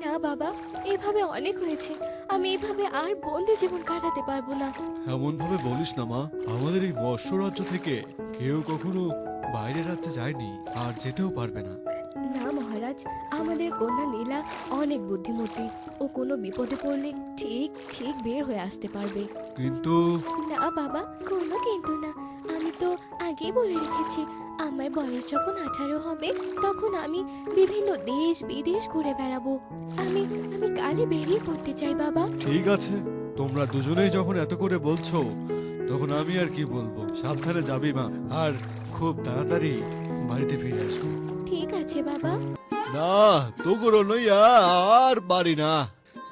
না বাবা, এভাবে অনেক হয়েছে। আমি এভাবে আর বন্দি জীবন কাটাতে পারবো না। এমন ভাবে বলিস না মা, আমাদের এই মৎস্য রাজ্য থেকে কেউ কখনো বাইরের রাজ্যে যায়নি আর যেতেও পারবে না। না মহারাজ, আমাদের কন্যা নীলা অনেক বুদ্ধিমতী। ও কোনো বিপদে পড়লে ঠিক ঠিক বের হয়ে আসতে পারবে। কিন্তু না বাবা, কোনো কিন্তু না। আমি তো আগেই বলে রেখেছি, আমার বয়স যখন 18 হবে তখন আমি বিভিন্ন দেশ বিদেশ ঘুরে বেড়াবো। আমি আমি কালই বেরিয়ে পড়তে চাই বাবা। ঠিক আছে, তোমরা দুজনেই যখন এত করে বলছো তখন আমি আর কি বলবো। সাবধানে যাবি মা, আর খুব তাড়াতাড়ি বাড়িতে ফিরে আসবি। ঠিক আছে বাবা। না, তোগুলো লইয়া আর পারি না।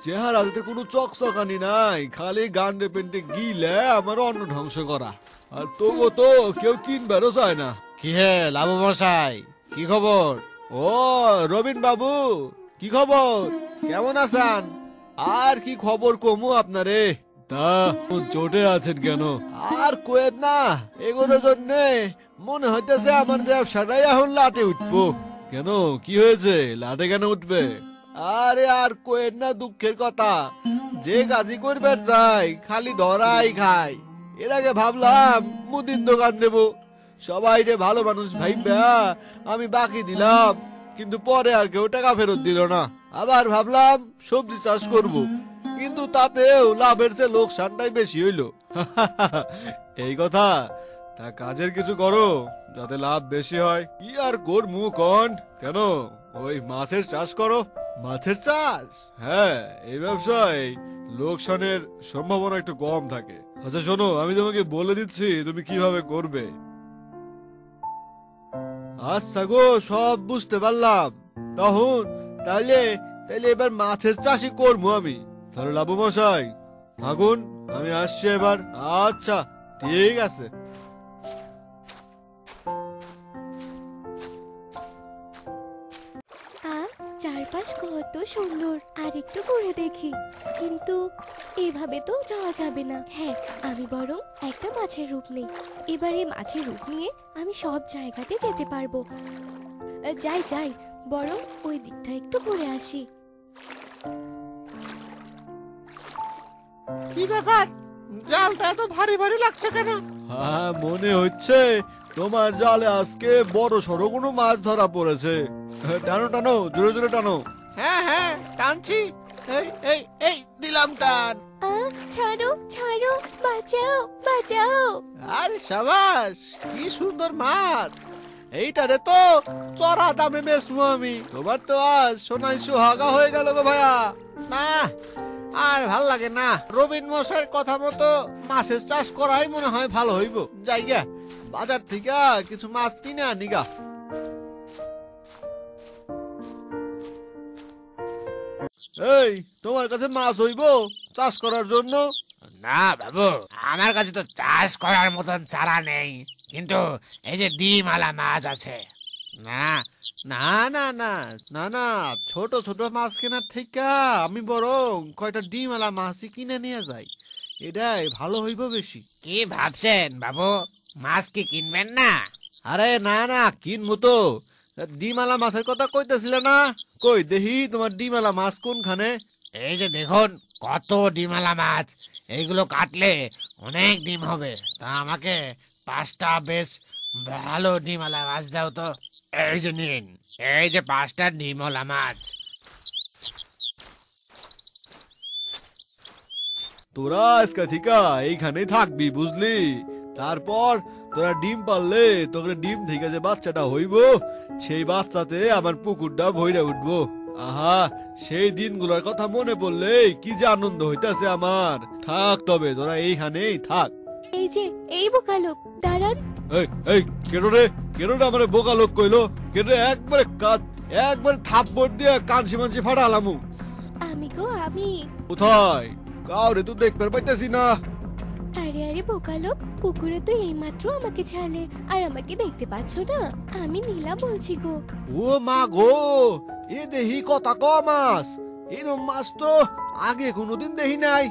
চেহারাতে কোনো চকচকানি নাই, খালি গান্ডে পেন্টে গিলে আমার অন্ন ধ্বংস করা। আর তোগো তো কেউ কিনবারও চায় না। কি হে লাবু মশাই, কি খবর? ও রবিন বাবু, কি খবর? কেমন আছেন? আর কি খবর কমু আপনারে? তা চোটে আছেন কেন? আর কোয়েন না, এগুলোর জন্য মনে হইতেছে আমার ব্যবসাটাই এখন লাটে উঠবো। কেন, কি হয়েছে? লাটে কেন উঠবে? আরে আর কোয়েন না, দুঃখের কথা। যে কাজই করবে যাই খালি ধরাই খায়। এর আগে ভাবলাম মুদির দোকান দেবো, সবাই যে ভালো মানুষ ভাইবা আমি বাকি দিলাম, কিন্তু পরে আর কেউ টাকা ফেরত দিল না। আবার ভাবলাম সবজি চাষ করব, কিন্তু তাতেও লাভের চেয়ে লোকসানটাই বেশি হইলো। এই কথা? তা কাজের কিছু করো যাতে লাভ বেশি হয়। কি আর করমু কন? কেন, ওই মাছের চাষ করো। মাছের চাষ? হ্যাঁ, এই ব্যবসায় লোকসানের সম্ভাবনা একটু কম থাকে। আচ্ছা শোনো, আমি তোমাকে বলে দিচ্ছি তুমি কিভাবে করবে। আচ্ছা গো, সব বুঝতে পারলাম। তখন তাইলে তাইলে এবার মাছের চাষই করবো আমি। তাহলে লাবু মশাই থাকুন, আমি আসছি এবার। আচ্ছা ঠিক আছে। চারপাশ কত সুন্দর, আর একটু ঘুরে দেখি। কিন্তু এভাবে তো যাওয়া যাবে না। হ্যাঁ, আমি বরং একটা মাছের রূপ নেই। এবার এই মাছের রূপ নিয়ে আমি সব জায়গাতে যেতে পারবো। যাই যাই, বরং ওই দিকটা একটু ঘুরে আসি। কি ব্যাপার, জালটা এত ভারী ভারী লাগছে কেন? হ্যাঁ, মনে হচ্ছে তোমার জালে আজকে বড় সড়ো কোনো মাছ ধরা পড়েছে। টানো টানো, জোরে জোরে টানো। হ্যাঁ হ্যাঁ, টানছি। এই এই এই দিলাম টান। ছাড়ো ছাড়ো, বাঁচাও বাঁচাও। আরে সাবাস, কি সুন্দর মাছ। এইটারে তো চড়া দামে বেচবো আমি। তোমার তো আজ সোনাই সুহাগা হয়ে গেল গো ভাইয়া। না, আর ভাল লাগে না। রবিন মশাইয়ের কথা মতো মাছের চাষ করাই মনে হয় ভালো হইব। যাইগা বাজার থেকে কিছু মাছ কিনে আনিগা। এই, তোমার কাছে মাছ হইব চাষ করার জন্য? না বাবু, আমার কাছে তো চাষ করার মতন চারা নেই, কিন্তু এই যে ডিমওয়ালা মাছ আছে। না না না না না না, ছোট ছোট মাছ কেনার থেকে আমি বরং কয়টা ডিমওয়ালা মাছই কিনে নিয়ে যাই, এটাই ভালো হইব বেশি। কি ভাবছেন বাবু, মাছ কি কিনবেন না? আরে না না, কিনবো তো। ডিমওয়ালা মাছের কথা কইতেছিলে না? কই দেখি তোমার ডিমওয়ালা মাছ কোনখানে? এই যে দেখুন, কত ডিমওয়ালা মাছ। এইগুলো কাটলে অনেক ডিম হবে। তা আমাকে 5টা বেশ ভালো ডিমওয়ালা মাছ দাও তো। এই যে নিন, এই যে 5টা ডিমওয়ালা মাছ। তোরা আজকে থেকে এইখানেই থাকবি, বুঝলি? তারপর তোরা ডিম পারলে তোকে ডিম থেকে যে বাচ্চাটা হইব, সেই বাচ্চাতে আমার পুকুরটা ভইরা উঠবো। আহা, সেই দিনগুলোর কথা মনে পড়লে কি যে আনন্দ হইতাছে আমার। থাক তবে, তোরা এইখানেই থাক। এই যে এই বোকা লোক, দাঁড়ান। এই এই, কেডরে কেডরে আমারে বোকা লোক কইলো? কেডরে একবারে একবারে থাপ্পড় দিয়ে কানসি মানসি ফাটালামু। আমি গো আমি। কোথায়? কাউরে তো দেখতে পাইতেছি না। আরে আরে বোকা লোক, পুকুরে তো এইমাত্র আমাকে ছাড়লে, আর আমাকে দেখতে পাচ্ছ না? আমি নীলা বলছি গো। ও মা গো, এ দেহি কথা ক মাছ। এরম মাছ তো আগে কোনোদিন দেখি নাই।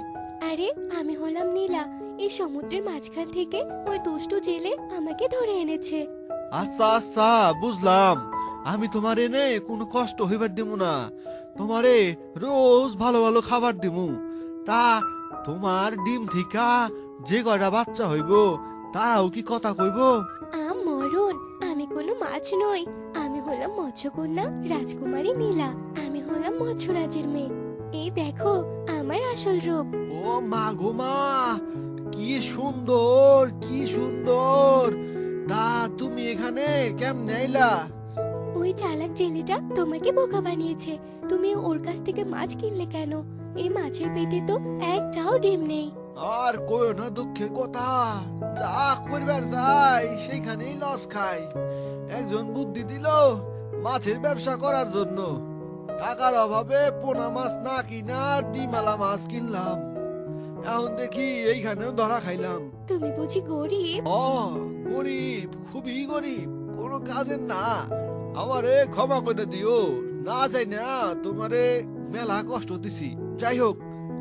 আরে আমি হলাম নীলা, এই সমুদ্রের মাঝখান থেকে ওই দুষ্টু জেলে আমাকে ধরে এনেছে। আচ্ছা আচ্ছা, বুঝলাম। আমি তোমার এনে কোনো কষ্ট হইবার দেব না। তোমারে রোজ ভালো ভালো খাবার দিমু। তা তোমার ডিম থিকা যে কয়টা বাচ্চা হইব তারাও কি কথা কইব? মরণ, আমি কোনো মাছ নই। আমি হলাম মৎস্যকন্যা রাজকুমারী নীলা। আমি হলাম মৎস্যরাজের মেয়ে। এই দেখো আমার আসল রূপ। ও মা গো মা, কি সুন্দর, কি সুন্দর! তা তুমি এখানে কেমনে আইলা? ওই চালাক জেলেটা তোমাকে বোকা বানিয়েছে। তুমি ওর কাছ থেকে মাছ কিনলে কেন? এই মাছের পেটে তো একটাও ডিম নেই। আর কই না দুঃখের কথা, যা করবার যাই সেইখানেই লস খাই। একজন বুদ্ধি দিল মাছের ব্যবসা করার জন্য। টাকার অভাবে পোনা মাছ না কিনা ডিমালা মাছ কিনলাম। এখন দেখি এইখানেও ধরা খাইলাম। তুমি বুঝি গরিব? ও গরিব, খুবই গরিব, কোনো কাজের না। আমারে ক্ষমা করে দিও, না যাই না তোমারে মেলা কষ্ট দিছি। যাই হোক,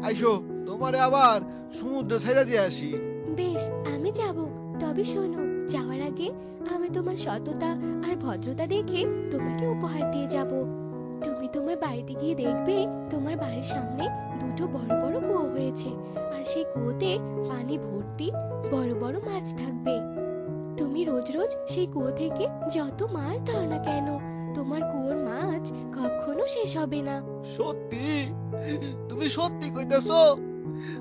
আইসো তোমারে আবার সমুদ্র ছেড়ে দিয়ে আসি। বেশ, আমি যাব। তবে শোনো, যাওয়ার আগে আমি তোমার সততা আর ভদ্রতা দেখে তোমাকে উপহার দিয়ে যাব। তুমি তোমার বাড়িতে গিয়ে দেখবে তোমার বাড়ির সামনে দুটো বড় বড় কুয়ো হয়েছে, আর সেই কুয়োতে পানি ভর্তি বড় বড় মাছ থাকবে। তুমি রোজ রোজ সেই কুয়ো থেকে যত মাছ ধর না কেন, তোমার কুয়োর মাছ কখনো শেষ হবে না। সত্যি? তুমি সত্যি কইতেছো?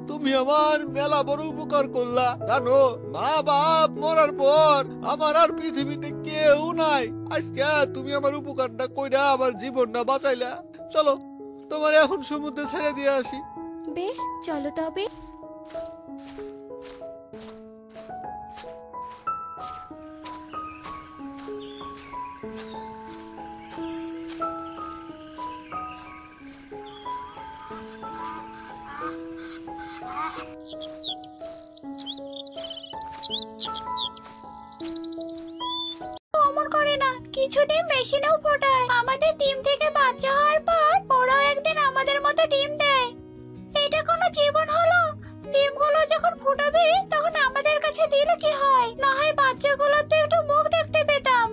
তুমি আমার মেলা বড় উপকার করলা। জানো, মা বাপ মরার পর আমার আর পৃথিবীতে কেউ নাই। আজকে তুমি আমার উপকারটা কইরা আমার জীবনটা বাঁচাইলা। চলো তোমার এখন সমুদ্রে ছেড়ে দিয়ে আসি। বেশ, চলো তবে। অমন করে না, কিছু ডিম মেশিনেও ফোটায়। আমাদের ডিম থেকে বাচ্চা হওয়ার পর ওরাও একদিন আমাদের মতো ডিম দেয়। এটা কোনো জীবন হলো? ডিমগুলো যখন ফুটাবে তখন আমাদের কাছে দিলে কি হয়? না হয় বাচ্চাগুলোর তো একটু মুখ দেখতে পেতাম।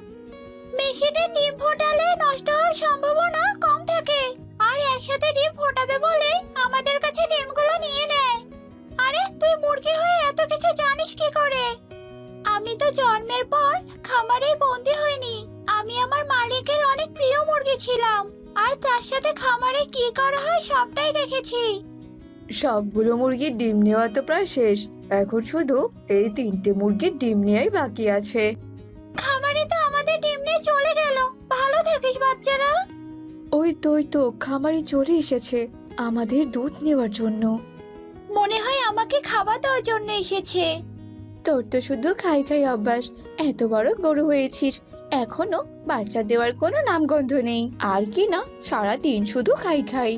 মেশিনে ডিম ফোটালে নষ্ট হওয়ার সম্ভাবনা কম থাকে, আর একসাথে ডিম ফোটাবে বলে আমাদের কাছে ডিমগুলো নিয়ে নেয়। আরে তুই মুরগি হয়ে এত কিছু জানিস কি করে? আমি তো জন্মের পর খামারে বন্দি হইনি। আমি আমার মালিকের অনেক প্রিয় মুরগি ছিলাম, আর তার সাথে খামারে কি করা হয় সবটাই দেখেছি। সবগুলো মুরগির ডিম নেওয়া তো প্রায় শেষ। এখন শুধু এই 3টে মুরগির ডিম নেওয়াই বাকি আছে। খামারে তো আমাদের ডিম নিয়ে চলে গেল। ভালো থাকিস বাচ্চারা। ওই তো খামারি চলে এসেছে আমাদের দুধ নেওয়ার জন্য। মনে হয় আমাকে খাবার দেওয়ার জন্য এসেছে। তোর তো শুধু খাই খাই অভ্যাস। এত বড় গরু হয়েছিস, এখনো বাচ্চা দেওয়ার কোনো নামগন্ধ নেই। আর কি না, সারাদিন শুধু খাই খাই।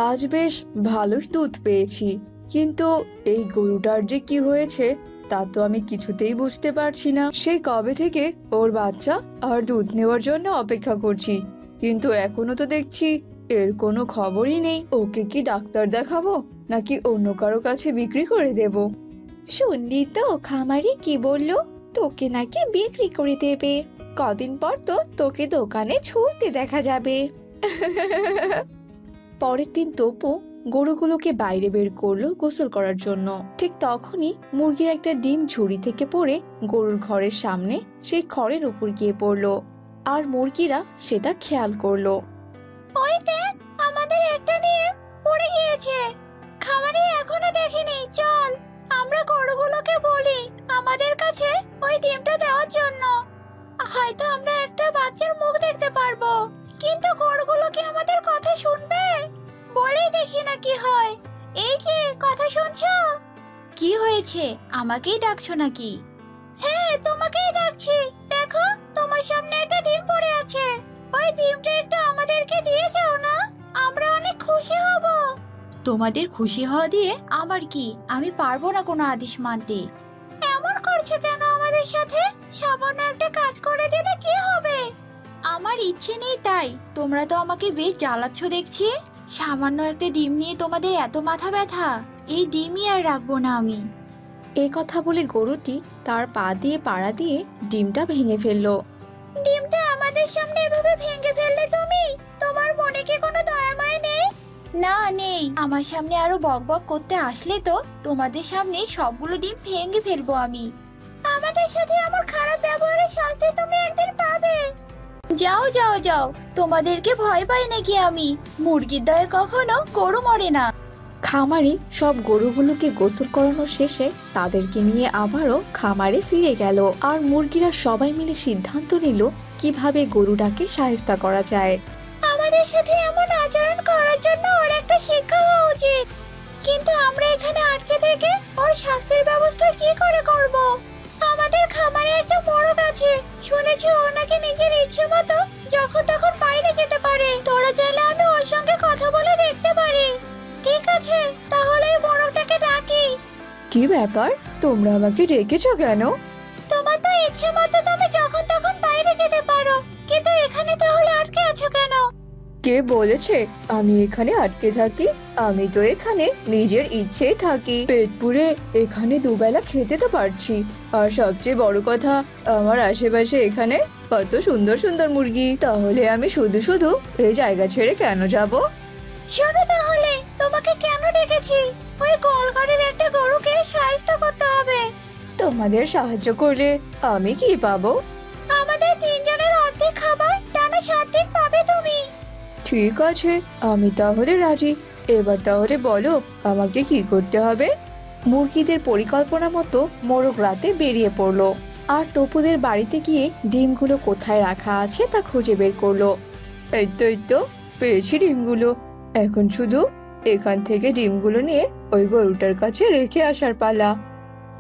আজ বেশ ভালোই দুধ পেয়েছি, কিন্তু এই গরুটার যে কি হয়েছে তা তো আমি কিছুতেই বুঝতে পারছি না। সেই কবে থেকে ওর বাচ্চা আর দুধ নেওয়ার জন্য অপেক্ষা করছি, কিন্তু এখনো তো দেখছি এর কোনো খবরই নেই। ওকে কি ডাক্তার দেখাবো নাকি অন্য কারো কাছে বিক্রি করে দেব? শুনলি তো খামারি কি বললো? তোকে নাকি বিক্রি করে দেবে। কদিন পর তো তোকে দোকানে ছুটতে দেখা যাবে। পরের দিন তপু গরুগুলোকে বাইরে বের করলো গোসল করার জন্য। ঠিক তখনই মুরগির একটা ডিম ঝুড়ি থেকে পড়ে গরুর ঘরের সামনে সেই খড়ের উপর গিয়ে পড়লো, আর মুরগিরা সেটা খেয়াল করলো। ওই দেখ, আমাদের একটা ডিম পড়ে গিয়েছে। খামারে এখনো দেখিনি। চল আমরা গরুগুলোকে বলি আমাদের কাছে ওই ডিমটা দেওয়ার জন্য। হয়তো আমরা একটা বাচ্চার মুখ দেখতে পারবো। কিন্তু গরুগুলো কি আমাদের কথা শুনবে? বলেই দেখি না কি হয়। এই যে, কথা শুনছো? কি হয়েছে? আমাকেই ডাকছো নাকি? হ্যাঁ, তোমাকেই ডাকছি। দেখো, তোমার সামনে একটা ডিম পড়ে আছে। ওই ডিমটা একটু আমাদেরকে দিয়ে যাও না, আমরা অনেক খুশি হব। তোমাদের খুশি হওয়া দিয়ে আমার কি? আমি পারবো না কোনো আদেশ মানতে। এমন করছো কেন আমাদের সাথে? সামান্য একটা কাজ করে দিলে কি হবে? আমার ইচ্ছে নেই তাই। তোমরা তো আমাকে বেশ জ্বালাচ্ছ দেখছি। সামান্য একটা ডিম নিয়ে তোমাদের এত মাথা ব্যথা? এই ডিমই আর রাখবো না আমি। এই কথা বলে গরুটি তার পা দিয়ে পাড়া দিয়ে ডিমটা ভেঙে ফেললো। ডিমটা আমাদের সামনে এভাবে ভেঙে ফেললে তুমি? তোমার মনে কি কোনো দয়া মায়া নেই? না নেই। আমার সামনে আরো বকবক করতে আসলে তো তোমাদের সামনে সবগুলো ডিম ভেঙে ফেলবো আমি। আমাদের সাথে আমার খারাপ ব্যবহারের শাস্তি তুমি একদিন পাবে। যাও যাও যাও, তোমাদেরকে ভয় পাই নাকি আমি? মুরগির দয়ে কখনো গরু মরে না। খামারি সব গরুগুলোকে গোসল করানো শেষে তাদেরকে নিয়ে আবারও খামারে ফিরে গেল। আর মুরগিরা সবাই মিলে সিদ্ধান্ত নিল কিভাবে গরুটাকে শায়েস্তা করা যায়। আমাদের সাথে এমন আচরণ করার জন্য ওর একটা শিক্ষা হওয়া উচিত। কিন্তু আমরা এখানে আটকে থেকে ওর শাস্তির ব্যবস্থা কি করে করব? আমাদের খামারে একটা মোরগ আছে, শুনেছি ও নাকি নিজের ইচ্ছে মতো যখন তখন বাইরে যেতে পারে। তোরা চাইলে আমি ওর সঙ্গে কথা বলে দেখতে পারি। ঠিক আছে, তাহলে এই মোরগটাকে ডাকি। কি ব্যাপার, তোমরা আমাকে রেখেছো কেন? তোমার তো ইচ্ছে মতো তুমি যখন তখন বাইরে যেতে পারো, কিন্তু এখানে তাহলে আটকে আছো কেন? কে বলেছে আমি এখানে আটকে থাকি? আমি তো এখানে নিজের ইচ্ছেই থাকি। পেট পুরে এখানে দুবেলা খেতে তো পারছি। আর সবচেয়ে বড় কথা, আমার আশেপাশে এখানে কত সুন্দর সুন্দর মুরগি। তাহলে আমি শুধু শুধু এই জায়গা ছেড়ে কেন যাব? শোনো তাহলে, তোমাকে কেন ডেকেছি? ওই গোলঘরের একটা গরুকে শায়েস্তা করতে হবে। তোমাদের সাহায্য করলে আমি কি পাবো? আমাদের তিনজনের অর্ধেক খাবার টানা 7 দিন পাবে তুমি। ঠিক আছে, আমি তাহলে রাজি। এবার তাহলে বলো আমাকে কি করতে হবে? মুরগিদের পরিকল্পনা মতো মোরগ রাতে বেরিয়ে পড়লো আর তপুদের বাড়িতে গিয়ে ডিমগুলো কোথায় রাখা আছে তা খুঁজে বের করলো। এই তো পেয়েছি ডিমগুলো। এখন শুধু এখান থেকে ডিমগুলো নিয়ে ওই গরুটার কাছে রেখে আসার পালা।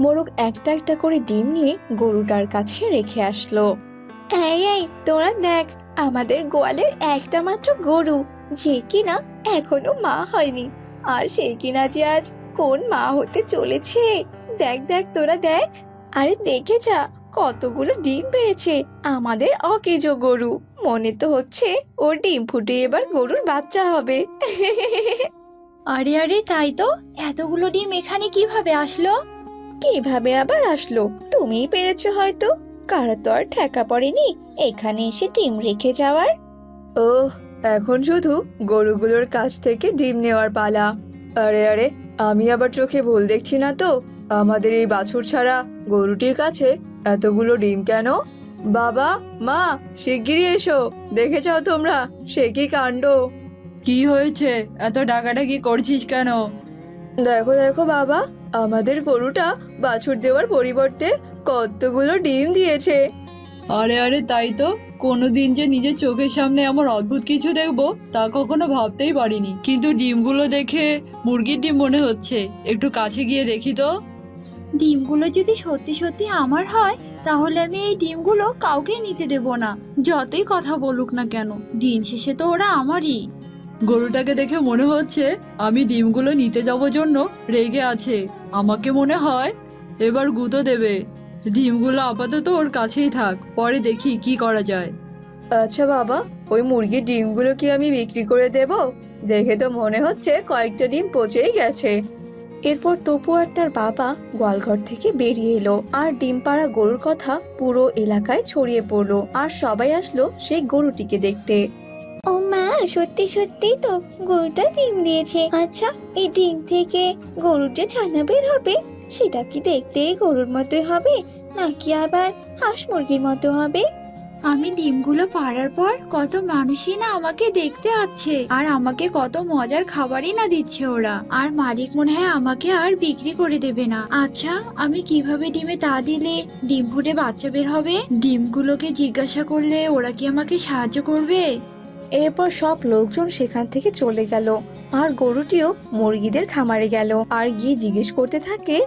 মোরগ একটা একটা করে ডিম নিয়ে গরুটার কাছে রেখে আসলো। এই তোরা দেখ, আমাদের গোয়ালের একটা মাত্র গরু, যে কিনা এখনো মা হয়নি। আর সেই কিনা যে আজ কোন মা হতে চলেছে। দেখ দেখ তোরা দেখ। আরে দেখে যা, কতগুলো ডিম পেয়েছে আমাদের অকেজো গরু। মনে তো হচ্ছে ও ডিম ফুটে এবার গরুর বাচ্চা হবে। আরে আরে, তাই তো। এতগুলো ডিম এখানে কিভাবে আসলো? কিভাবে আবার আসলো? তুমিই পেরেছো হয়তো। কারো তো আর ঠেকা পড়েনি এখানে এসে ডিম রেখে যাওয়ার। ওহ, এখন শুধু গরুগুলোর কাছ থেকে ডিম নেওয়ার পালা। আরে আরে, আমি আবার চোখে ভুল দেখছি না তো? আমাদের এই বাছুর ছাড়া গরুটির কাছে এতগুলো ডিম কেন? বাবা, মা, শিগগিরই এসো, দেখে যাও তোমরা সে কি কাণ্ড। কি হয়েছে? এত ডাকাডাকি করছিস কেন? দেখো দেখো বাবা, আমাদের গরুটা বাছুর দেওয়ার পরিবর্তে কতগুলো ডিম দিয়েছে। আরে আরে, তাই তো। কোনোদিন যে নিজের চোখের সামনে এমন অদ্ভুত কিছু দেখবো তা কখনো ভাবতেই পারিনি। কিন্তু ডিমগুলো দেখে মুরগির ডিম মনে হচ্ছে। একটু কাছে গিয়ে দেখি তো। ডিমগুলো যদি সত্যি সত্যি আমার হয়, তাহলে আমি এই ডিমগুলো কাউকে নিতে দেব না, যতই কথা বলুক না কেন। দিন শেষে তো ওরা আমারই। গরুটাকে দেখে মনে হচ্ছে আমি ডিমগুলো নিতে যাব জন্য রেগে আছে। আমাকে মনে হয় এবার গুঁতো দেবে। ডিমগুলো আপাতত ওর কাছেই থাক, পরে দেখি কি করা যায়। আচ্ছা বাবা, ওই মুরগির ডিমগুলো কি আমি বিক্রি করে দেব? দেখে তো মনে হচ্ছে কয়েকটা ডিম পচেই গেছে। এরপর তপু আর তার বাবা গোয়ালঘর থেকে বেরিয়ে এলো আর ডিম পাড়া গরুর কথা পুরো এলাকায় ছড়িয়ে পড়লো আর সবাই আসলো সেই গরুটিকে দেখতে। ও মা, সত্যি সত্যি তো গরুটা ডিম দিয়েছে। আচ্ছা, এই ডিম থেকে গরুর যে ছানা বের হবে, সেটা কি দেখতে গরুর মতোই হবে নাকি আবার হাঁস মুরগির মতো হবে? আমি ডিমগুলো পাড়ার পর কত মানুষই না আমাকে দেখতে আসছে, আর আমাকে কত মজার খাবারই না দিচ্ছে ওরা। আর মালিক মনে হয় আমাকে আর বিক্রি করে দেবে না। আচ্ছা, আমি কিভাবে ডিমে তা দিলে ডিম ফুটে বাচ্চা বের হবে? ডিমগুলোকে জিজ্ঞাসা করলে ওরা কি আমাকে সাহায্য করবে? এরপর সব লোকজন সেখান থেকে চলে গেল আর গরুটিও মুরগিদের খামারে গেল আর গিয়ে জিজ্ঞেস করতে থাকে,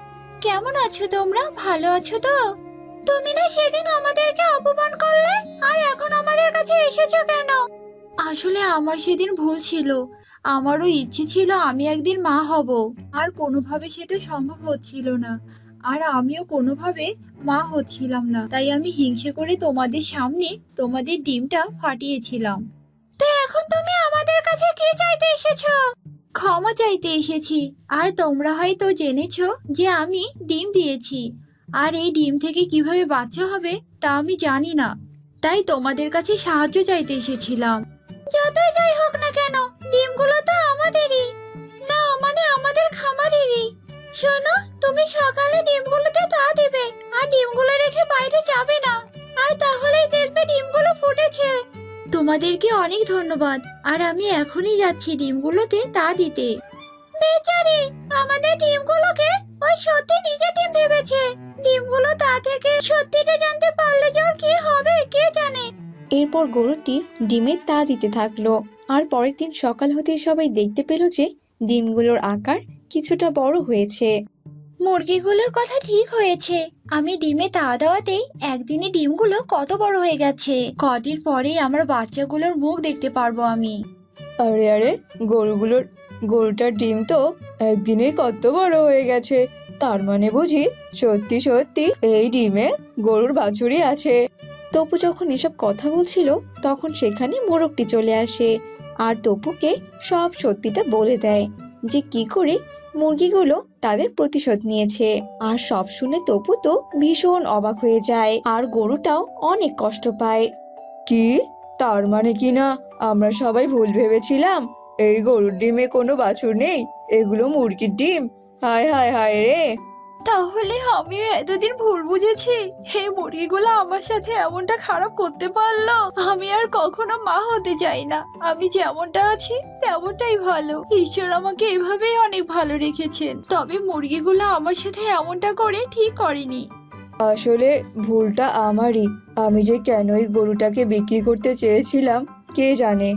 কেমন আছো তোমরা? ভালো আছো তো? তুমি না সেদিন আমাদেরকে অপমান করলে, আর এখন আমাদের কাছে এসেছো কেন? আসলে আমার সেদিন ভুল ছিল। আমারও ইচ্ছে ছিল আমি একদিন মা হব, আর কোনোভাবে সেটা সম্ভব হচ্ছিল না। আর আমিও কোনোভাবে মা হচ্ছিলাম না, তাই আমি হিংসে করে তোমাদের সামনে তোমাদের ডিমটা ফাটিয়েছিলাম। তো এখন তুমি আমাদের কাছে কি চাইতে এসেছো? ক্ষমা চাইতে এসেছি। আর তোমরা হয়তো জেনেছো যে আমি ডিম দিয়েছি, আর এই ডিম থেকে কিভাবে বাচ্চা হবে তা আমি জানি না, তাই তোমাদের কাছে সাহায্য চাইতে এসেছিলাম। যতই যাই হোক না কেন, ডিমগুলো তো আমাদেরই। না মানে আমাদের খামারেরই। শোনো, তুমি সকালে ডিমগুলোতে তা দিবে আর ডিমগুলো রেখে বাইরে যাবে না। আর তাহলেই দেখবে ডিমগুলো ফুটেছে। তোমাদেরকে অনেক ধন্যবাদ। আর আমি এখনই যাচ্ছি ডিমগুলোতে তা দিতে। বেচারি, আমাদের ডিমগুলোকে ওই সত্যি নিজে ডিম ভেবেছে। ডিমগুলো তা থেকে সত্যিটা জানতে পারলে যে ওর কি হবে কে জানে। এরপর গরুটি ডিমের তা দিতে থাকলো। আর পরের দিন সকাল হতেই সবাই দেখতে পেল যে ডিমগুলোর আকার কিছুটা বড় হয়েছে। মুরগিগুলোর কথা ঠিক হয়েছে। আমি ডিমে তা দেওয়াতেই একদিনে ডিমগুলো কত বড় হয়ে গেছে। কদিন পরেই আমার বাচ্চাগুলোর মুখ দেখতে পারবো আমি। আরে আরে, গরুটার ডিম তো একদিনে কত বড় হয়ে গেছে। তার মানে বুঝি সত্যি সত্যি এই ডিমে গরুর বাছুরই আছে। তপু যখন এসব কথা বলছিল তখন সেখানে মোরগটি চলে আসে আর তপুকে সব সত্যিটা বলে দেয় যে কি করে মুরগিগুলো তাদের প্রতিশোধ নিয়েছে। আর সব শুনে তপু তো ভীষণ অবাক হয়ে যায় আর গরুটাও অনেক কষ্ট পায়। কি, তার মানে কি না আমরা সবাই ভুল ভেবেছিলাম এই গরুর ডিমে কোনো বাছুর নেই, এগুলো মুরগির ডিম? হায় হায় হায় রে। তাহলে আমিও এতদিন ভুল বুঝেছি। এই মুরগিগুলো আমার সাথে এমনটা খারাপ করতে পারলো। আমি আর কখনো মা হতে চাই না। আমি যেমনটা আছি তেমনটাই ভালো। ঈশ্বর আমাকে এভাবেই অনেক ভালো রেখেছেন। তবে মুরগিগুলো আমার সাথে এমনটা করে ঠিক করেনি। আসলে ভুলটা আমারই। আমি যে কেন এই গরুটাকে বিক্রি করতে চেয়েছিলাম কে জানে।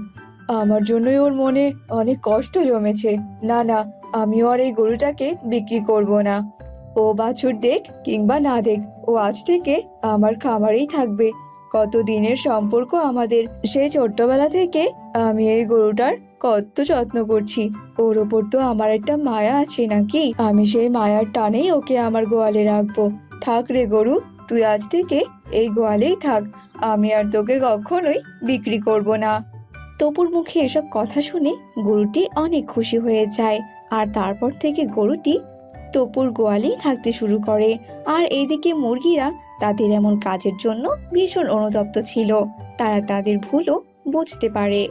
আমার জন্যই ওর মনে অনেক কষ্ট জমেছে। না না, আমি আর এই গরুটাকে বিক্রি করব না। ও বাছুর দেখ কিংবা না দেখ, ও আজ থেকে আমার খামারেই থাকবে। কত দিনের সম্পর্ক আমাদের, সেই ছোট্টবেলা থেকে আমি এই গরুটার কত যত্ন করছি। ওর ওপর তো আমার একটা মায়া আছে নাকি, আমি সেই মায়ার টানেই ওকে আমার গোয়ালে রাখবো। থাক রে গরু, তুই আজ থেকে এই গোয়ালেই থাক। আমি আর তোকে কখনোই বিক্রি করব না। তপুর মুখে এসব কথা শুনে গরুটি অনেক খুশি হয়ে যায় আর তারপর থেকে গরুটি তপুর গোয়ালেই থাকতে শুরু করে। আর এইদিকে মুরগিরা তাদের এমন কাজের জন্য ভীষণ অনুতপ্ত ছিল। তারা তাদের ভুলও বুঝতে পারে।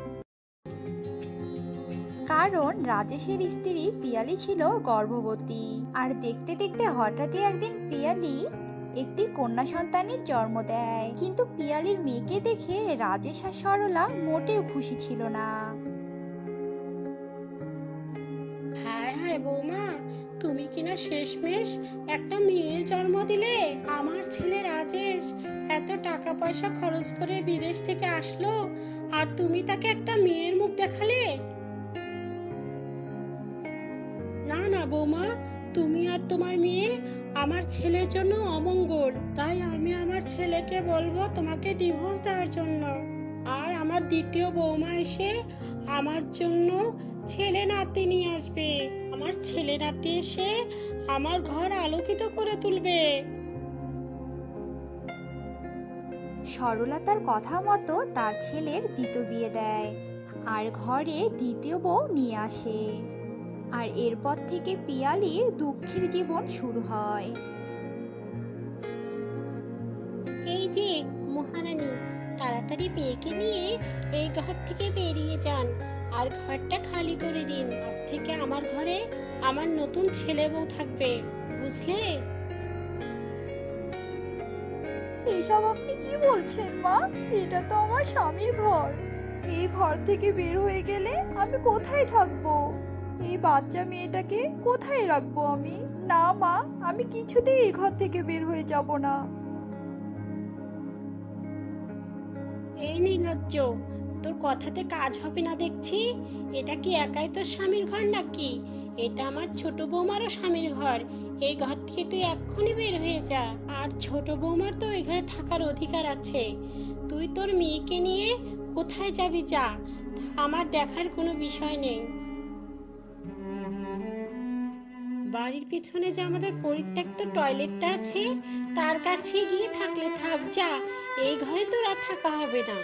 কারণ রাজেশের স্ত্রী পিয়ালি ছিল গর্ভবতী। আর দেখতে দেখতে হঠাৎই একদিন পিয়ালি একটি কন্যা সন্তানের জন্ম দেয়। কিন্তু পিয়ালির মেয়েকে দেখে রাজেশ আর সরলা মোটেও খুশি ছিল না। হায় হায় বৌমা, তুমি কিনা শেষমেশ একটা মেয়ের জন্ম দিলে। আমার ছেলে রাজেশ এত টাকা পয়সা খরচ করে বিদেশ থেকে আসলো আর তুমি তাকে একটা মেয়ের মুখ দেখালে। না না বৌমা, তুমি আর তোমার মেয়ে আমার ছেলের জন্য অমঙ্গল। তাই আমি আমার ছেলেকে বলবো তোমাকে ডিভোর্স দেওয়ার জন্য। আর আমার দ্বিতীয় বৌমা এসে আমার জন্য ছেলে নাতি নিয়ে আসবে। আমার ছেলে নাতি এসে আমার ঘর আলোকিত করে তুলবে। সরলা তার কথা মতো তার ছেলের দ্বিতীয় বিয়ে দেয় আর ঘরে দ্বিতীয় বউ নিয়ে আসে। আর এরপর থেকে পিয়ালির দুঃখের জীবন শুরু হয়। এই যে মহারানী, তাড়াতাড়ি মেয়েকে নিয়ে এই ঘর থেকে বেরিয়ে যান আর ঘরটা খালি করে দিন। আজ থেকে আমার ঘরে আমার নতুন ছেলে বউ থাকবে, বুঝলে? এসব আপনি কি বলছেন মা? এটা তো আমার স্বামীর ঘর। এই ঘর থেকে বের হয়ে গেলে আমি কোথায় থাকবো? এই বাচ্চা মেয়েটাকে কোথায় রাখবো আমি? না মা, আমি কিছুতেই এই ঘর থেকে বের হয়ে যাব না। এই নির্লজ্জ, তোর কথাতে কাজ হবে না দেখছি। এটা কি একাই তোর স্বামীর ঘর নাকি? এটা আমার ছোট বৌমারও স্বামীর ঘর। এই ঘর থেকে তুই এক্ষুনি বের হয়ে যা। আর ছোট বৌমার তো এই ঘরে থাকার অধিকার আছে। তুই তোর মেয়েকে নিয়ে কোথায় যাবি যা, আমার দেখার কোনো বিষয় নেই। বাড়ির পিছনে যে আমাদের পরিত্যক্ত টয়লেটটা আছে তার কাছে গিয়ে থাকলে থাক, যা। এই ঘরে তোর আর থাকা হবে না।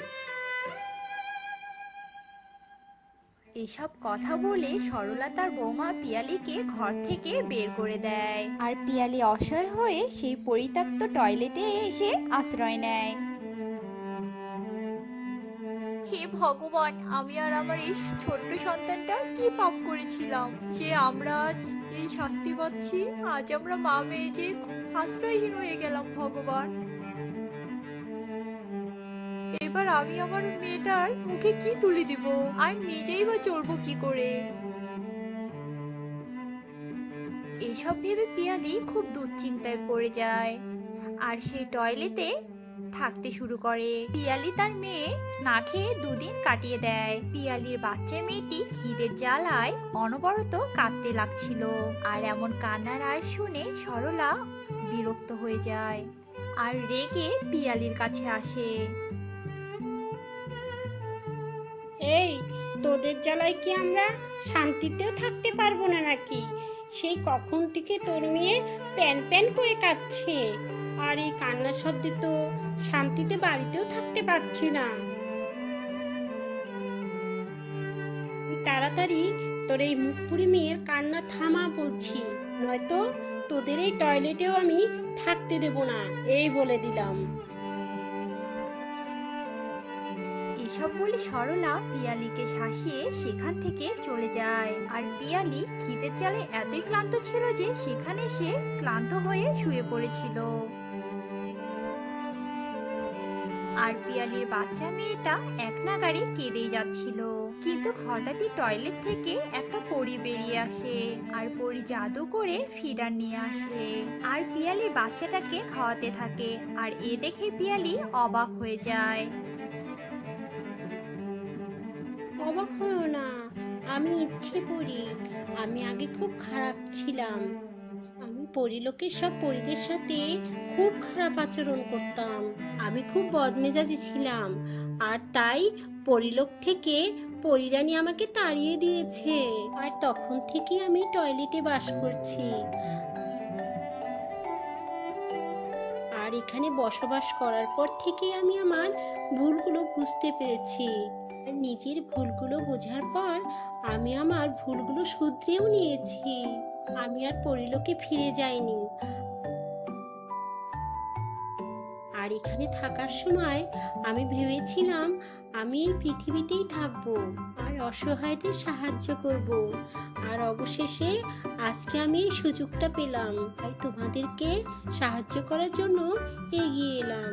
এসব কথা বলে সরলা তার বৌমা পিয়ালিকে ঘর থেকে বের করে দেয়। আর পিয়ালি অসহায় হয়ে সেই পরিত্যক্ত টয়লেটে এসে আশ্রয় নেয়। হে ভগবান, আমি আর আমার এই ছোট্ট সন্তানটা কি পাপ করেছিলাম যে আমরা আজ এই শাস্তি পাচ্ছি। আজ আমরা মা মেয়ে যে আশ্রয়হীন হয়ে গেলাম ভগবান। এবার আমি আমার মেয়েটার মুখে কি তুলে দিব, আর নিজেই বা চলবো কি করে? এসব ভেবে পিয়ালি খুব দুশ্চিন্তায় পড়ে যায় আর সে টয়লেটে থাকতে শুরু করে। পিয়ালি তার মেয়ে না খেয়ে 2 দিন কাটিয়ে দেয়। পিয়ালির বাচ্চা মেয়েটি খিদের জ্বালায় অনবরত কাঁদতে লাগছিল, আর এমন কান্নার আওয়াজ শুনে সরলা বিরক্ত হয়ে যায় আর রেগে পিয়ালির কাছে আসে। এই, তোদের জ্বালায় কি আমরা শান্তিতেও থাকতে পারবো না নাকি? সেই কখন থেকে তোর মেয়ে প্যান প্যান করে কাঁদছে, আর এই কান্নার শব্দে তো শান্তিতে বাড়িতেও থাকতে পারছি না। তাড়াতাড়ি তোর এই মুখপুরি মেয়ের কান্না থামা বলছি, নয়তো তোদের এই টয়লেটেও আমি থাকতে দেব না, এই বলে দিলাম। এসব বলে সরলা পিয়ালিকে শাসিয়ে সেখান থেকে চলে যায়। আর পিয়ালি খিদের জ্বালে এতই ক্লান্ত ছিল যে সেখানে সে ক্লান্ত হয়ে শুয়ে পড়েছিল। আর পিয়ালির বাচ্চা মেয়েটা এক নাগাড়ে কেঁদেই যাচ্ছিল। কিন্তু হঠাৎই টয়লেট থেকে একটা পরী বেরিয়ে আসে, আর পরী জাদু করে ফিডার নিয়ে আসে আর পিয়ালির বাচ্চাটাকে খাওয়াতে থাকে। আর এ দেখে পিয়ালি অবাক হয়ে যায়। অবাক হও না, আমি ইচ্ছে পড়ি। আমি আগে খুব খারাপ ছিলাম। আমি পরিলোকের সব পরিদের সাথে খুব খারাপ আচরণ করতাম। আমি খুব বদমেজাজি ছিলাম, আর তাই পরিলোক থেকে পরিরানী আমাকে তাড়িয়ে দিয়েছে। আর তখন থেকে আমি টয়লেটে বাস করছি, আর এখানে বসবাস করার পর থেকে আমি আমার ভুলগুলো বুঝতে পেরেছি। নিজের ভুলগুলো বোঝার পর আমি আমার ভুলগুলো শুধরেও নিয়েছি। আমি আর পরিলোকে ফিরে যাইনি। আর এখানে থাকার সময় আমি ভেবেছিলাম আমি এই পৃথিবীতেই থাকবো আর অসহায়দের সাহায্য করব। আর অবশেষে আজকে আমি এই সুযোগটা পেলাম, তাই তোমাদেরকে সাহায্য করার জন্য এগিয়ে এলাম।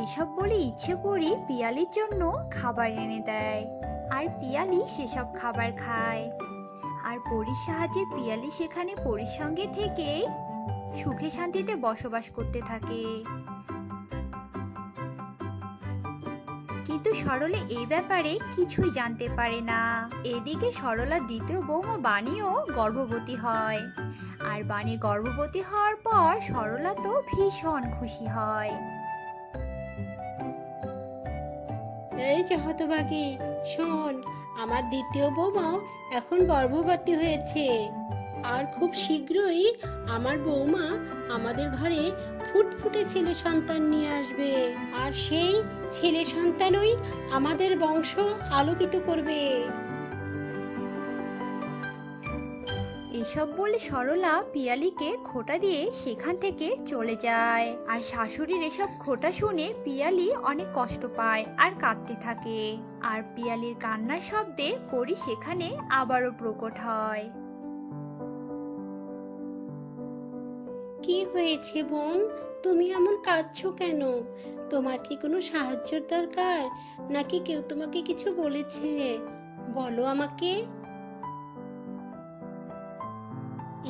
এসব বলে ইচ্ছে পড়ি পিয়ালির জন্য খাবার এনে দেয়, আর পিয়ালি সেসব খাবার খায়। আর পরীর সাহায্যে পিয়ালি সেখানে পরীর সঙ্গে থেকে সুখে শান্তিতে বসবাস করতে থাকে। কিন্তু সরলা এই ব্যাপারে কিছুই জানতে পারে না। এদিকে সরলার দ্বিতীয় বৌমা বাণীও গর্ভবতী হয়, আর বাণী গর্ভবতী হওয়ার পর সরলা তো ভীষণ খুশি হয়। এই যে হতভাগী, শোন, আমার দ্বিতীয় বৌমাও এখন গর্ভবতী হয়েছে, আর খুব শীঘ্রই আমার বৌমা আমাদের ঘরে ফুটফুটে ছেলে সন্তান নিয়ে আসবে, আর সেই ছেলে সন্তানই আমাদের বংশ আলোকিত করবে। এসব বলে সরলা পিয়ালিকে খোঁটা দিয়ে সেখান থেকে চলে যায়। আর শাশুড়ির এসব খোঁটা শুনে পিয়ালি অনেক কষ্ট পায় আর কাঁদতে থাকে। আর পিয়ালির কান্নার শব্দে পরী সেখানে আবারও প্রকট হয়। কি হয়েছে বোন, তুমি এমন কাঁদছো কেন? তোমার কি কোনো সাহায্যের দরকার, নাকি কেউ তোমাকে কিছু বলেছে? বলো আমাকে।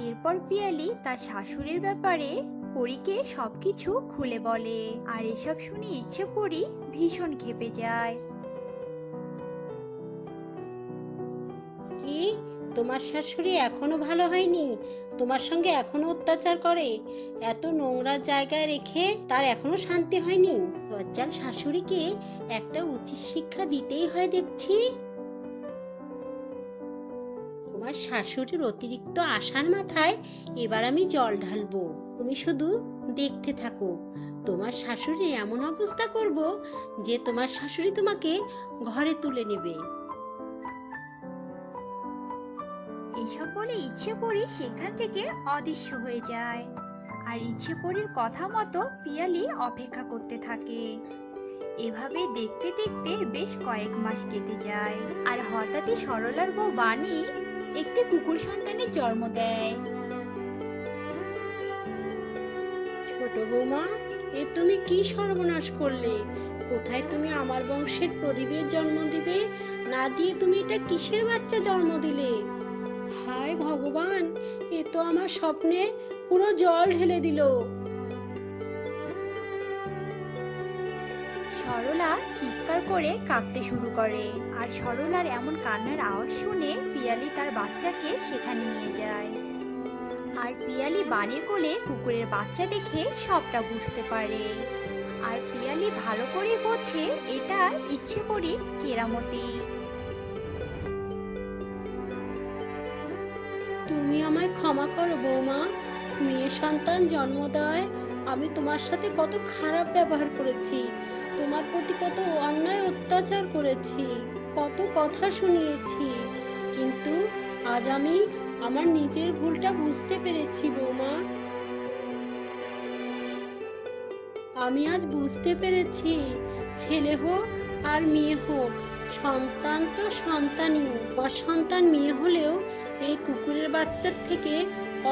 এরপর পিয়ালি তার শাশুড়ির ব্যাপারে পরীকে সবকিছু খুলে বলে। আর এসব শুনে ইচ্ছে পরী ভীষণ ক্ষেপে যায়। কি, তোমার শাশুড়ি এখনো ভালো হয়নি? তোমার সঙ্গে এখনো অত্যাচার করে? এত নোংরা জায়গায় রেখে তার এখনো শান্তি হয়নি? লজ্জার শাশুড়িকে একটা উচিত শিক্ষা দিতেই হয় দেখছি। তোমার শাশুড়ির অতিরিক্ত আশার মাথায় এবার আমি জল ঢালবো। তুমি শুধু দেখতে থাকো। তোমার শাশুড়ির এমন অবস্থা করব যে তোমার শাশুড়ি তোমাকে ঘরে তুলে নেবে। এসব বলে ইচ্ছে পরী সেখান থেকে অদৃশ্য হয়ে যায়। আর ইচ্ছে পরীর কথা মতো পিয়ালি অপেক্ষা করতে থাকে। এভাবে দেখতে দেখতে বেশ কয়েক মাস কেটে যায়। আর হঠাৎই সরলার বউ বাণী একটি কুকুর সন্তানের জন্ম দেয়। ছোট বৌমা, এ তুমি কি সর্বনাশ করলে? কোথায় তুমি আমার বংশের প্রদীপের জন্ম দিবে, না দিয়ে তুমি এটা কিসের বাচ্চা জন্ম দিলে? হায় ভগবান, এ তো আমার স্বপ্নে পুরো জল ঢেলে দিল। সরলা চিৎকার করে কাঁদতে শুরু করে। আর সরলার এমন কান্নার আওয়াজ শুনে পিয়ালি তার বাচ্চাকে সেখানে নিয়ে যায়। আর পিয়ালি বাণীর কোলে কুকুরের বাচ্চা দেখে সবটা বুঝতে পারে। আর পিয়ালি ভালো করে বোঝে এটা ইচ্ছে পরীর কেরামতি। তুমি আমায় ক্ষমা করো বৌমা, মেয়ে সন্তান জন্ম দেয় আমি তোমার সাথে কত খারাপ ব্যবহার করেছি, তোমার প্রতি কত অন্যায় অত্যাচার করেছি, কত কথা শুনিয়েছি। কিন্তু আজ আমি আমার নিজের ভুলটা বুঝতে পেরেছি বৌমা। আমি আজ বুঝতে পেরেছি, ছেলে হোক আর মেয়ে হোক, সন্তান তো সন্তানই। আমার সন্তান মেয়ে হলেও এই কুকুরের বাচ্চার থেকে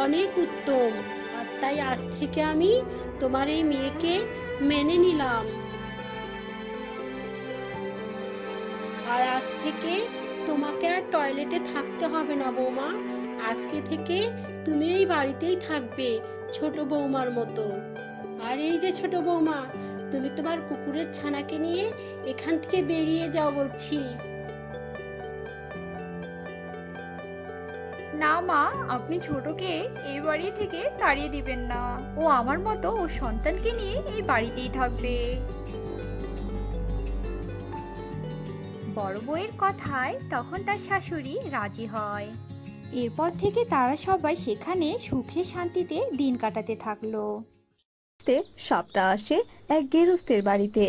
অনেক উত্তম। আর তাই আজ থেকে আমি তোমার এই মেয়েকে মেনে নিলাম। আর আজ থেকে তোমাকে আর টয়লেটে থাকতে হবে না বৌমা। আজকে থেকে তুমি এই বাড়িতেই থাকবে ছোট বৌমার মতো। আর এই যে ছোট বৌমা, তুমি তোমার কুকুরের ছানাকে নিয়ে এখান থেকে বেরিয়ে যাও বলছি। না মা, আপনি ছোটকে এই বাড়ি থেকে তাড়িয়ে দিবেন না। ও আমার মতো ও সন্তানকে নিয়ে এই বাড়িতেই থাকবে। বড় বউয়ের কথায় তখন তার শাশুড়ি রাজি হয়। এরপর থেকে তারা সবাই সেখানে সুখে শান্তিতে দিন কাটাতে থাকলো। সাপটা আসে এক গেরস্তের বাড়িতে।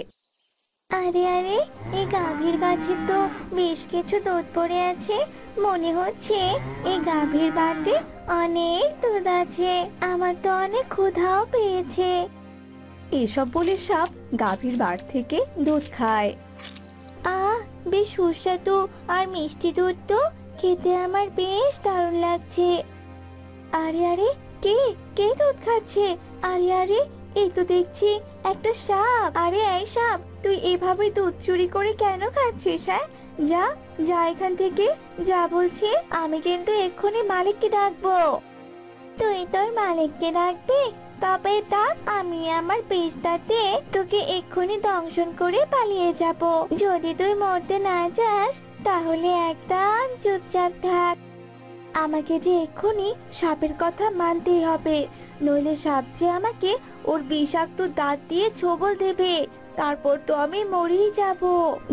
আরে আরে, এই গাভীর গাছে তো বেশ কিছু দুধ পড়ে আছে। মনে হচ্ছে এই গাভীর বাটে অনেক দুধ আছে। আমার তো অনেক ক্ষুধাও পেয়েছে। এসব বলে সাপ গাভীর বাট থেকে দুধ খায়। আহ, বেশ সুস্বাদু আর মিষ্টি দুধ তো। খেতে আমার বেশ দারুণ লাগছে। আরে আরে, কে কে দুধ খাচ্ছে? আরে আরে, এই তো দেখছি একটা সাপ। আরে এই সাপ, তুই এভাবে দুধ চুরি করে কেন খাচ্ছিস? হ্যাঁ, যা যা এখান থেকে, যা বলছি। আমি কিন্তু এক্ষুনি মালিককে ডাকবো। তুই তোর মালিককে ডাকবি? তবে ডাক, আমি আমার পেশটাতে তোকে এক্ষুনি দংশন করে পালিয়ে যাব। যদি তুই মরতে না যাস তাহলে একদম চুপচাপ থাক। আমাকে যে এক্ষুনি সাপের কথা মানতেই হবে, নইলে সাপ যে আমাকে ওর বিষাক্ত দাঁত দিয়ে ছোবল দেবে। তারপর তো আমি মরেই যাব।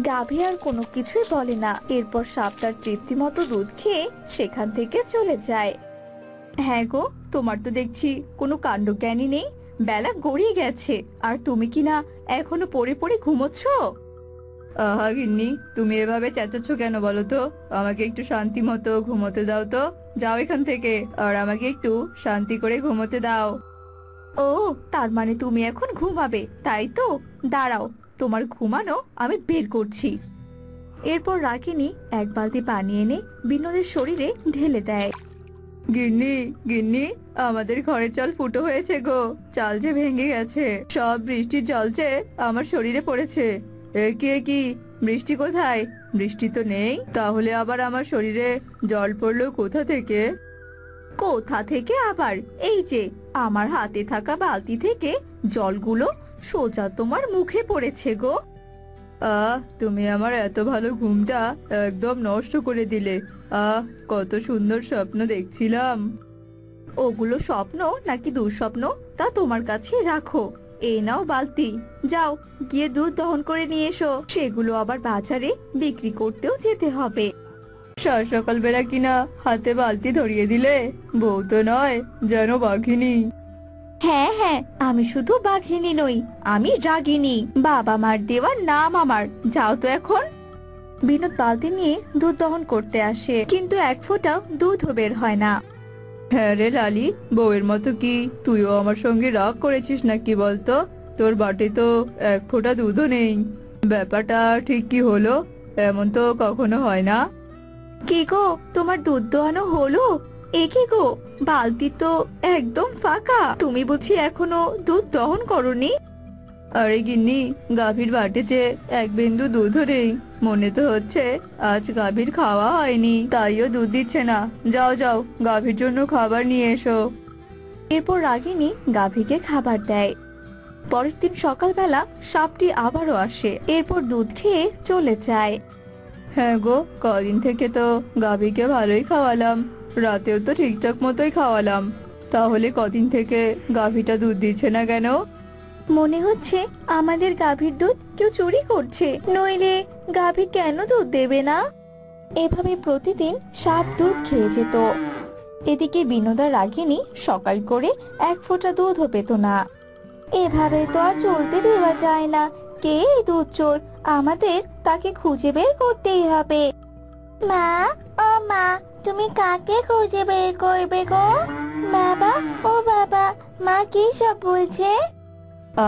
গাভী আর কোনো কিছুই বলে না। এরপর সাপটার তৃপ্তি মতো দুধ খেয়ে সেখান থেকে চলে যায়। হ্যাঁ গো, তোমার তো দেখছি কোনো কাণ্ডজ্ঞানই নেই। বেলা গড়িয়ে গেছে আর তুমি কিনা এখনো পড়ে পড়ে ঘুমোচ্ছ। আহা গিন্নি, তুমি এভাবে চেঁচাচ্ছ কেন বলো তো? আমাকে একটু শান্তি মতো ঘুমোতে দাও তো। যাও এখান থেকে, আর আমাকে একটু শান্তি করে ঘুমোতে দাও। ও, তার মানে তুমি এখন ঘুমাবে, তাই তো? দাঁড়াও, তোমার ঘুমানো আমি বের করছি। এরপর রাগিনী এক বালতি পানি এনে বিনোদের শরীরে ঢেলে দেয়। গিন্নি গিন্নি, আমাদের ঘরের চাল ফুটো হয়েছে গো। চাল যে ভেঙে গেছে, সব বৃষ্টির জল যে আমার শরীরে পড়েছে। এ কি, বৃষ্টি কোথায়? বৃষ্টি তো নেই, তাহলে আবার আমার শরীরে জল পড়লো কোথা থেকে? কোথা থেকে আবার? এই যে আমার হাতে থাকা বালতি থেকে জলগুলো সোজা তোমার মুখে পড়েছে গো। তুমি আমার এত ভালো ঘুমটা একদম নষ্ট করে দিলে। কত সুন্দর স্বপ্ন দেখছিলাম। ওগুলো স্বপ্ন নাকি দুঃস্বপ্ন তা তোমার কাছে রাখো। এই নাও বালতি, যাও গিয়ে দুধ দহন করে নিয়ে এসো। সেগুলো আবার বাজারে বিক্রি করতেও যেতে হবে। সকাল বেলা কিনা হাতে বালতি ধরিয়ে দিলে, বউ তো নয় যেন বাঘিনী। হ্যাঁ হ্যাঁ, আমি শুধু বাঘিনী নই, আমি রাগিনী। বাবা মার দেওয়া নাম আমার। যাও তো এখন। বিনোদ বালতি নিয়ে দুধ দহন করতে আসে, কিন্তু এক ফোঁটাও দুধও বের হয় না। হ্যাঁ রে লালি, বউয়ের মতো কি তুইও আমার সঙ্গে রাগ করেছিস নাকি বলতো? তোর বাটে তো এক ফোঁটা দুধও নেই। ব্যাপারটা ঠিক কি হলো? এমন তো কখনো হয় না। কি গো, তোমার দুধ দোয়ানো হলো? এ কি গো, বালতি তো একদম ফাঁকা। তুমি বুঝি এখনো দুধ দহন করনি? আরে গিন্নি, গাভীর বাটে যে এক বিন্দু দুধও নেই। মনে তো হচ্ছে আজ গাভীর খাওয়া হয়নি, তাইও দুধ দিচ্ছে না। যাও যাও, গাভীর জন্য খাবার নিয়ে এসো। এরপর রাগিনী গাভীকে খাবার দেয়। পরের দিন সকালবেলা সাপটি আবারও আসে, এরপর দুধ খেয়ে চলে যায়। হ্যাঁ গো, কদিন থেকে তো গাভীকে ভালোই খাওয়ালাম, রাতেও তো ঠিকঠাক মতোই খাওয়ালাম, তাহলে কদিন থেকে গাভীটা দুধ দিচ্ছে না কেন? মনে হচ্ছে আমাদের গাভীর দুধ কেউ চুরি করছে, নইলে গাভী কেন দুধ দেবে না? এভাবে প্রতিদিন সাপ দুধ খেয়ে যেত। এদিকে বিনোদা রাগিনী সকাল করে এক ফোঁটা দুধও পেত না। এভাবে তো আর চলতে দেওয়া যায় না। কে এই দুধ চোর? আমাদের তাকে খুঁজে বের করতেই হবে। মা, ও মা, তুমি কাকে খুঁজে বের করবে গো? বাবা, ও বাবা, মা কি সব বলছে?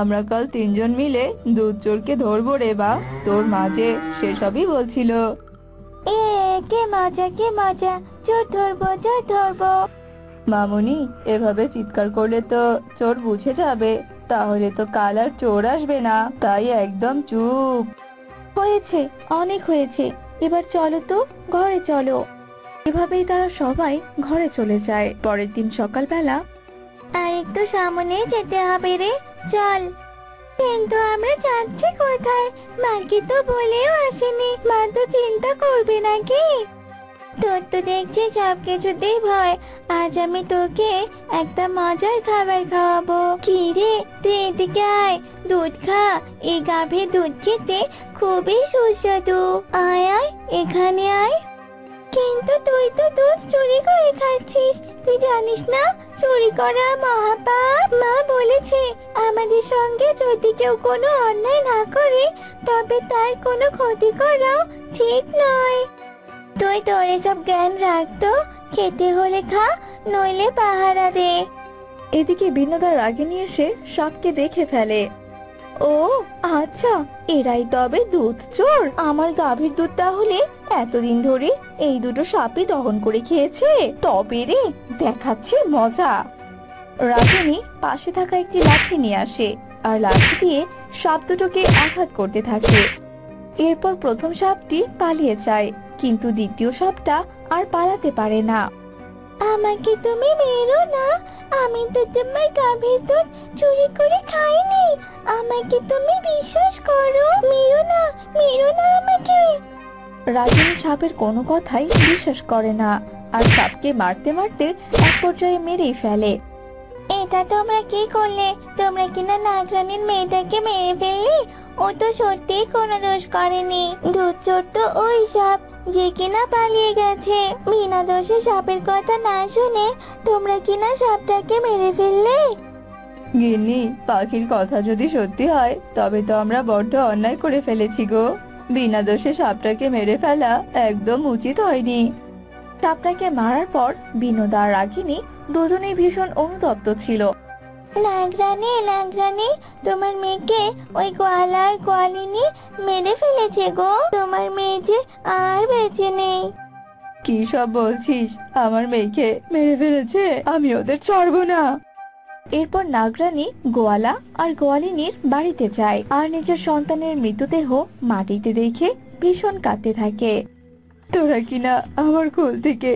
আমরা কাল তিনজন মিলে দুধ চোরকে ধরবো রে বা, তোর মাঝে সেসবই বলছিল। এ কে মজা, কে মজা, চোর ধরবো, চোর ধরবো। মামুনি, এভাবে চিৎকার করলে তো চোর বুঝে যাবে, তাহলে তো কাল আর চোর আসবে না, তাই একদম চুপ। হয়েছে, অনেক হয়েছে, এবার চলো তো, ঘরে চলো। এভাবেই তারা সবাই ঘরে চলে যায়। পরের দিন সকালবেলা, আর একটু সামনে যেতে হবে রে, চল। কিন্তু আমরা যাচ্ছি কোথায়? মাকে তো বলেও আসেনি, মা তো চিন্তা করবে নাকি? তোর তো দেখছি সবকিছুতেই ভয়। আজ আমি তোকে একটা মজার খাবার খাওয়াবো। কি রে, তুই এদিকে আয়, দুধ খা। এই গাভীর দুধ খেতে খুবই সুস্বাদু। আয় আয়, এখানে আয়। কিন্তু তুই তো দুধ চুরি করে খাচ্ছিস, তুই জানিস না চুরি করা মহাপাপ? মা বলেছে আমাদের সঙ্গে যদি কেউ কোনো অন্যায় না করে তবে তার কোনো ক্ষতি করাও ঠিক নয়। তুই তোর এসব জ্ঞান রাখতো, খেতে হলে খা, নইলে পাহারা দে। এদিকে বিনোদা রাগিনী এসে সাপকে দেখে ফেলে। ও আচ্ছা, এরাই তবে দুধ চোর। আমার গাভীর দুধ তাহলে এতদিন ধরে এই দুটো সাপই দহন করে খেয়েছে। তবে রে, দেখাচ্ছে মজা। রাগিনী পাশে থাকা একটি লাঠি নিয়ে আসে আর লাঠি দিয়ে সাপ দুটোকে আঘাত করতে থাকে। এরপর প্রথম সাপটি পালিয়ে যায়, কিন্তু দ্বিতীয় সাপটা আর পালাতে পারে না। আমাকে তুমি মেরো না, আমি তো তোমার গাভীর দুধ চুরি করে খাইনি। আমাকে তুমি বিশ্বাস করো, মেরো না, মেরো না আমাকে। রাগিনী সাপের কোনো কথাই বিশ্বাস করে না আর সাপকে মারতে মারতে এক পর্যায়ে মেরেই ফেলে। এটা তোমরা কি করলে? তোমরা কিনা নাগরানীর মেয়েটাকে মেরে ফেললে? ও তো সত্যিই কোনো দোষ করেনি। দুধ চোর তো ওই সাপ যে কিনা পালিয়ে গেছে। বিনা দোষে সাপের কথা না শুনে তোমরা কিনা সাপটাকে মেরে ফেললে। গিন্নি, পাখির কথা যদি সত্যি হয় তবে তো আমরা বড্ড অন্যায় করে ফেলেছি গো। বিনা দোষে সাপটাকে মেরে ফেলা একদম উচিত হয়নি। সাপটাকে মারার পর বিনোদা আর রাগিনী দুজনেই ভীষণ অনুতপ্ত ছিল। নাগরানী, নাগরানী, তোমার মেয়েকে ওই গোয়ালা আর গোয়ালিনী মেরে ফেলেছে গো। তোমার মেয়ে যে আর বেঁচে নেই। কি সব বলছিস? আমার মেয়েকে মেরে ফেলেছে? আমি ওদের ছাড়বো না। এরপর নাগরানী গোয়ালা আর গোয়ালিনীর বাড়িতে যায় আর নিজের সন্তানের মৃতদেহ মাটিতে দেখে ভীষণ কাঁদতে থাকে। তোরা কিনা আমার কোল থেকে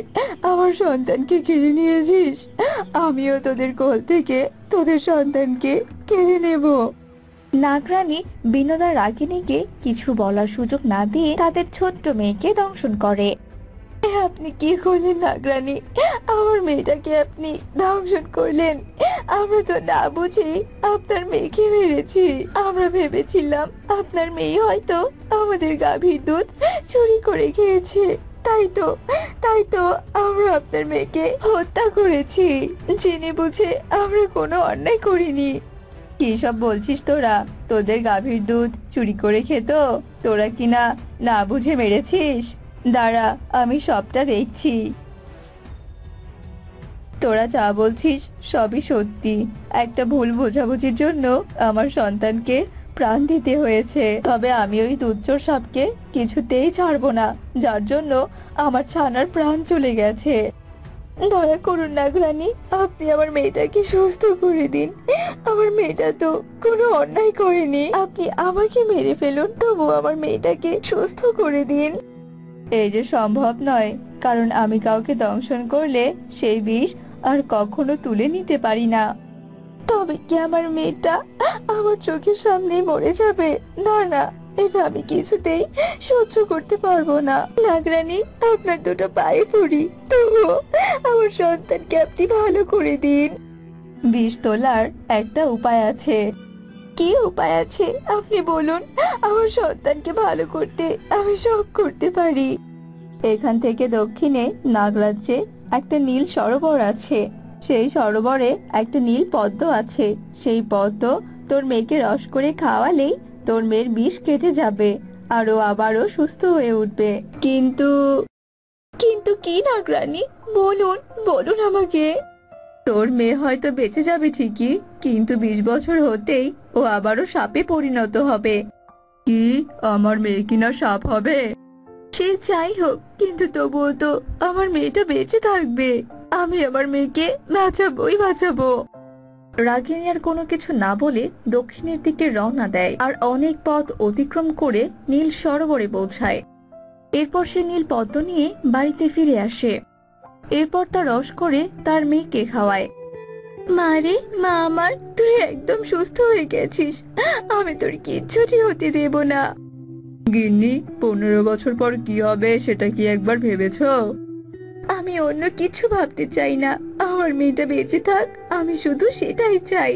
আমার সন্তানকে কেড়ে নিয়েছিস, আমিও তোদের কোল থেকে তোদের সন্তানকে কেড়ে নেব। নাগরানী বিনোদা রাগিনীকে কিছু বলার সুযোগ না দিয়ে তাদের ছোট্ট মেয়েকে দংশন করে। আপনি কি করলেন নাগরানী? আমার মেয়েটাকে আপনি দংশন করলেন। আমরা তো না বুঝে আপনার মেয়েকে মেরেছি। আমরা ভেবেছিলাম আপনার মেয়ে হয়তো আমাদের গাভীর দুধ চুরি করে খেয়েছে, তাই তো আমরা আপনার মেয়েকে হত্যা করেছি। জেনে বুঝে আমরা কোনো অন্যায় করিনি। কি সব বলছিস তোরা? তোদের গাভীর দুধ চুরি করে খেত, তোরা কিনা না বুঝে মেরেছিস? দাঁড়া, আমি সবটা দেখছি। তোরা যা বলছিস সবই সত্যি। একটা ভুল বোঝাবুঝির জন্য আমার সন্তানকে প্রাণ দিতে হয়েছে, তবে আমি ওই দুচ্চোর সাপকে কিছুতেই ছাড়বো না, যার জন্য আমার ছানার প্রাণ চলে গেছে। দয়া করুন নাগরানী, আপনি আমার মেয়েটাকে সুস্থ করে দিন। আমার মেয়েটা তো কোনো অন্যায় করেনি, আপনি আমাকে মেরে ফেলুন, তবু আমার মেয়েটাকে সুস্থ করে দিন। এই যে সম্ভব নয়, কারণ আমি কাউকে দংশন করলে সেই বিষ আর কখনো তুলে নিতে পারি না। তবে কি আমার মেয়েটা আমার চোখের সামনেই মরে যাবে? না না, এটা আমি কিছুতেই সহ্য করতে পারবো না। নাগরানী, আপনার দুটো পায়ে পড়ি, তবুও আমার সন্তানকে আপনি ভালো করে দিন। বিষ তোলার একটা উপায় আছে। কি উপায় আছে আপনি বলুন, আমার সন্তানকে ভালো করতে আমি সব করতে পারি। এখান থেকে দক্ষিণে নাগরাজ্যে একটা নীল সরোবর আছে, সেই সরোবরে একটা নীল পদ্ম আছে। সেই পদ্ম তোর মেয়েকে রস করে খাওয়ালেই তোর মেয়ের বিষ কেটে যাবে আর ও আবারও সুস্থ হয়ে উঠবে। কিন্তু কিন্তু কি নাগরানী, বলুন বলুন আমাকে। তোর মেয়ে হয়তো বেঁচে যাবে ঠিকই, কিন্তু 20 বছর হতেই ও আবারও সাপে পরিণত হবে। কি, আমার মেয়ে কিনা সাপ হবে? সে যাই হোক, কিন্তু তবুও তো আমার মেয়েটা বেঁচে থাকবে। আমি আমার মেয়েকে বাঁচাবোই বাঁচাবো। রাগিনী আর কোনো কিছু না বলে দক্ষিণের দিকে রওনা দেয় আর অনেক পথ অতিক্রম করে নীল সরোবরে পৌঁছায়। এরপর সে নীল পদ্ম নিয়ে বাড়িতে ফিরে আসে। এরপর তা রস করে তার মেয়েকে খাওয়ায়। মারে মা আমার, তুই একদম সুস্থ হয়ে গেছিস, আমি তোর কিচ্ছুটি হতে দেব না। গিন্নি, 15 বছর পর কি হবে সেটা কি একবার ভেবেছো? আমি অন্য কিছু ভাবতে চাই না, আমার মেয়েটা বেঁচে থাক, আমি শুধু সেটাই চাই।